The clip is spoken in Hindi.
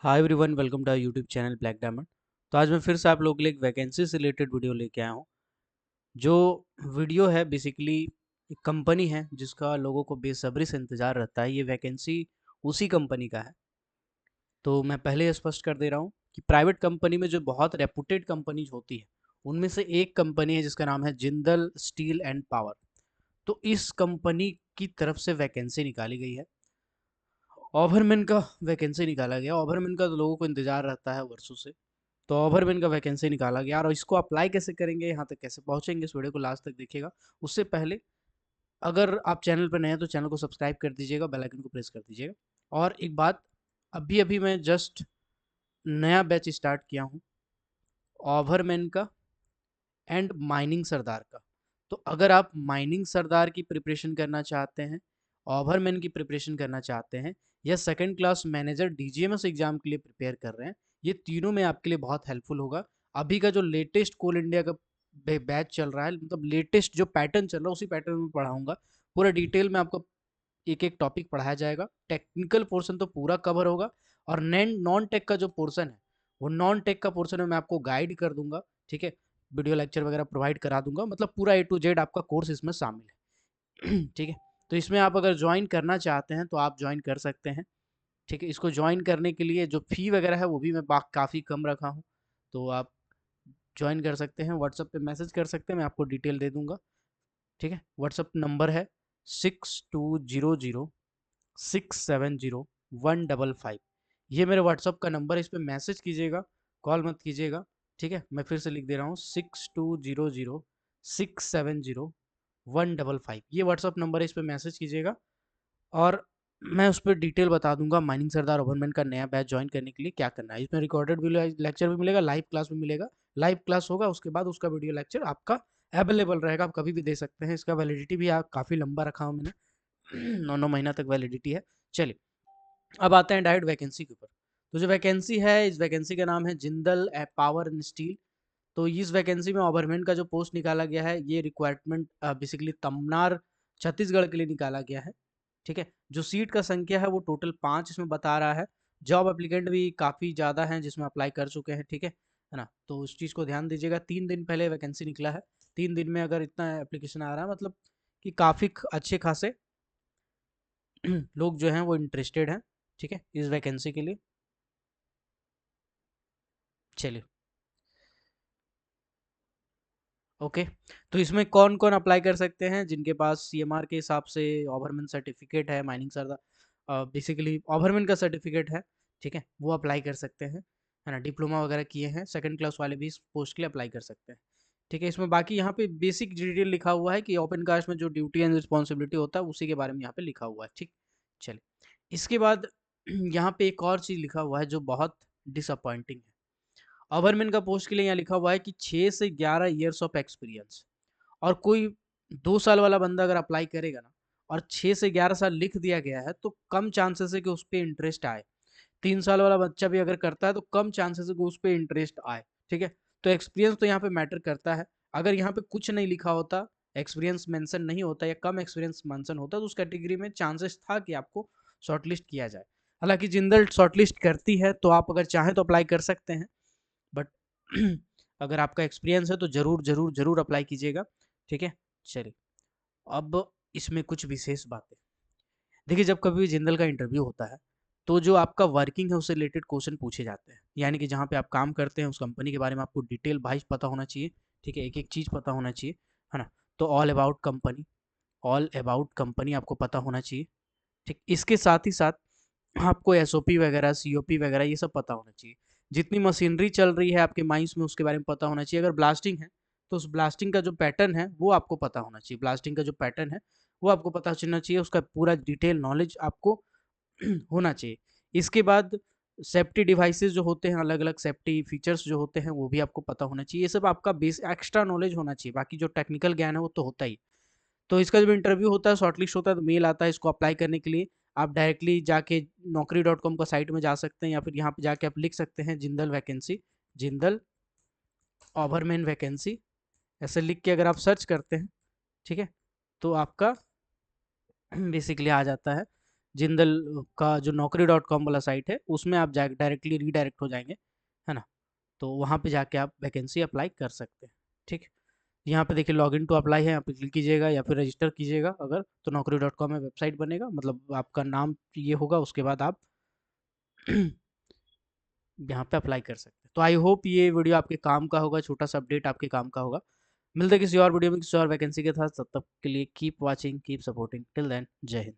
Hi everyone, welcome to our YouTube channel black diamond. तो आज मैं फिर से आप लोगों के लिए एक वैकेंसी से रिलेटेड वीडियो लेके आया हूँ। जो वीडियो है बेसिकली एक कंपनी है जिसका लोगों को बेसब्री से इंतज़ार रहता है। ये वैकेंसी उसी कंपनी का है। तो मैं पहले स्पष्ट कर दे रहा हूँ कि प्राइवेट कंपनी में जो बहुत रेपुटेड कंपनीज होती है उनमें से एक कंपनी है जिसका नाम है जिंदल स्टील एंड पावर। तो इस कंपनी की तरफ से वैकेंसी निकाली गई है। ओवरमैन का वैकेंसी निकाला गया। ओवरमैन का तो लोगों को इंतजार रहता है वर्षों से। तो ओवरमैन का वैकेंसी निकाला गया और इसको अप्लाई कैसे करेंगे, यहाँ तक कैसे पहुँचेंगे, इस वीडियो को लास्ट तक देखिएगा। उससे पहले अगर आप चैनल पर नए हैं तो चैनल को सब्सक्राइब कर दीजिएगा, बेल आइकन को प्रेस कर दीजिएगा। और एक बात, अभी अभी मैं जस्ट नया बैच स्टार्ट किया हूँ ओवरमैन का एंड माइनिंग सरदार का। तो अगर आप माइनिंग सरदार की प्रिपरेशन करना चाहते हैं, ओवरमैन की प्रिपरेशन करना चाहते हैं, या second class manager DGMS exam के लिए प्रिपेयर कर रहे हैं, ये तीनों में आपके लिए बहुत हेल्पफुल होगा। अभी का जो लेटेस्ट कोल इंडिया का बैच चल रहा है, मतलब लेटेस्ट जो पैटर्न चल रहा है उसी पैटर्न में पढ़ाऊंगा। पूरा डिटेल में आपको एक एक टॉपिक पढ़ाया जाएगा। टेक्निकल पोर्शन तो पूरा कवर होगा और नॉन टेक का जो पोर्शन है वो नॉन टेक का पोर्शन है, मैं आपको गाइड कर दूंगा। ठीक है, वीडियो लेक्चर वगैरह प्रोवाइड करा दूंगा, मतलब पूरा ए टू जेड आपका कोर्स इसमें शामिल है। ठीक है, तो इसमें आप अगर ज्वाइन करना चाहते हैं तो आप ज्वाइन कर सकते हैं। ठीक है, इसको ज्वाइन करने के लिए जो फ़ी वगैरह है वो भी मैं काफ़ी कम रखा हूँ। तो आप ज्वाइन कर सकते हैं, व्हाट्सअप पे मैसेज कर सकते हैं, मैं आपको डिटेल दे दूंगा। ठीक है, व्हाट्सअप नंबर है 6200 670 155। ये मेरे व्हाट्सअप का नंबर है, इस पर मैसेज कीजिएगा, कॉल मत कीजिएगा। ठीक है, मैं फिर से लिख दे रहा हूँ 6200 670 155। ये व्हाट्सअप नंबर है, इस पर मैसेज कीजिएगा और मैं उस पर डिटेल बता दूंगा माइनिंग सरदार ओवरमैन का नया बैच ज्वाइन करने के लिए क्या करना है। इसमें रिकॉर्डेड वीडियो लेक्चर भी मिलेगा, लाइव क्लास भी मिलेगा। लाइव क्लास होगा, उसके बाद उसका वीडियो लेक्चर आपका अवेलेबल रहेगा, आप कभी भी दे सकते हैं। इसका वैलिडिटी भी आप काफ़ी लंबा रखा हूँ मैंने। 9 महीना तक वैलिडिटी है। चलिए, अब आते हैं डायरेक्ट वैकेंसी के ऊपर। तो जो वैकेंसी है, इस वैकेंसी का नाम है जिंदल पावर एंड स्टील। तो इस वैकेंसी में ओवरमैन का जो पोस्ट निकाला गया है, ये रिक्वायरमेंट बेसिकली तमनार छत्तीसगढ़ के लिए निकाला गया है। ठीक है, जो सीट का संख्या है वो टोटल 5 इसमें बता रहा है। जॉब एप्लीकेंट भी काफ़ी ज़्यादा हैं जिसमें अप्लाई कर चुके हैं। ठीक है ना, तो उस चीज़ को ध्यान दीजिएगा। 3 दिन पहले वैकेंसी निकला है। 3 दिन में अगर इतना एप्लीकेशन आ रहा है, मतलब कि काफ़ी अच्छे खासे लोग जो हैं वो इंटरेस्टेड हैं। ठीक है, इस वैकेंसी के लिए। चलिए, ओके। तो इसमें कौन कौन अप्लाई कर सकते हैं? जिनके पास सीएमआर के हिसाब से ओवरमैन सर्टिफिकेट है, माइनिंग सरदार बेसिकली ओवरमैन का सर्टिफिकेट है, ठीक है, वो अप्लाई कर सकते हैं, है ना। डिप्लोमा वगैरह किए हैं, सेकंड क्लास वाले भी इस पोस्ट के लिए अप्लाई कर सकते हैं। ठीक है, इसमें बाकी यहाँ पे बेसिक डिटेल लिखा हुआ है कि ओपन कास्ट में जो ड्यूटी एंड रिस्पॉन्सिबिलिटी होता है उसी के बारे में यहाँ पे लिखा हुआ है। ठीक, चलिए। इसके बाद यहाँ पे एक और चीज़ लिखा हुआ है जो बहुत डिसअपॉइंटिंग है। ओवरमैन का पोस्ट के लिए यहाँ लिखा हुआ है कि 6 से 11 ईयर्स ऑफ एक्सपीरियंस। और कोई 2 साल वाला बंदा अगर अप्लाई करेगा ना, और 6 से 11 साल लिख दिया गया है, तो कम चांसेस है कि उस पे इंटरेस्ट आए। 3 साल वाला बच्चा भी अगर करता है तो कम चांसेस है कि उस पे इंटरेस्ट आए। ठीक है, तो एक्सपीरियंस तो यहाँ पे मैटर करता है। अगर यहाँ पे कुछ नहीं लिखा होता, एक्सपीरियंस मेंशन नहीं होता या कम एक्सपीरियंस मेंशन होता, तो उस कैटेगरी में चांसेस था कि आपको शॉर्टलिस्ट किया जाए। हालांकि जिंदल शॉर्टलिस्ट करती है, तो आप अगर चाहें तो अप्लाई कर सकते हैं, बट अगर आपका एक्सपीरियंस है तो ज़रूर ज़रूर ज़रूर अप्लाई कीजिएगा। ठीक है, चलिए। अब इसमें कुछ विशेष बातें। देखिए, जब कभी भी जिंदल का इंटरव्यू होता है तो जो आपका वर्किंग है उससे रिलेटेड क्वेश्चन पूछे जाते हैं, यानी कि जहाँ पे आप काम करते हैं उस कंपनी के बारे में आपको डिटेल वाइज पता होना चाहिए। ठीक है, एक एक चीज़ पता होना चाहिए, है ना। तो ऑल अबाउट कंपनी आपको पता होना चाहिए। ठीक, इसके साथ ही साथ आपको एसओपी वगैरह, सीओपी वगैरह ये सब पता होना चाहिए। जितनी मशीनरी चल रही है आपके माइंस में उसके बारे में पता होना चाहिए। अगर ब्लास्टिंग है तो उस ब्लास्टिंग का जो पैटर्न है वो आपको पता होना चाहिए। ब्लास्टिंग का जो पैटर्न है वो आपको पता चलना चाहिए, उसका पूरा डिटेल नॉलेज आपको होना चाहिए। इसके बाद सेफ्टी डिवाइसेस जो होते हैं, अलग अलग सेफ्टी फीचर्स जो होते हैं वो भी आपको पता होना चाहिए। ये सब आपका बेस एक्स्ट्रा नॉलेज होना चाहिए, बाकी जो टेक्निकल ज्ञान है वो तो होता ही। तो इसका जब इंटरव्यू होता है, शॉर्टलिस्ट होता है, तो मेल आता है इसको अप्लाई करने के लिए। आप डायरेक्टली जाके naukri.com का साइट में जा सकते हैं, या फिर यहाँ पे जाके आप लिख सकते हैं जिंदल वैकेंसी, जिंदल ओवरमैन वैकेंसी, ऐसे लिख के अगर आप सर्च करते हैं, ठीक है, तो आपका बेसिकली आ जाता है जिंदल का जो naukri.com वाला साइट है उसमें आप जा डायरेक्टली रीडायरेक्ट हो जाएंगे, है ना। तो वहाँ पे जाके आप वैकेंसी अप्लाई कर सकते हैं। ठीक है, यहाँ पे देखिए लॉगिन टू अप्लाई है, यहाँ पे क्लिक कीजिएगा या फिर रजिस्टर कीजिएगा अगर तो naukri.com में वेबसाइट बनेगा, मतलब आपका नाम ये होगा, उसके बाद आप यहाँ पे अप्लाई कर सकते हैं। तो आई होप ये वीडियो आपके काम का होगा, छोटा सा अपडेट आपके काम का होगा। मिलते हैं किसी और वीडियो में किसी और वैकेंसी के साथ, तब तक के लिए keep watching, keep supporting, till then जय हिंद।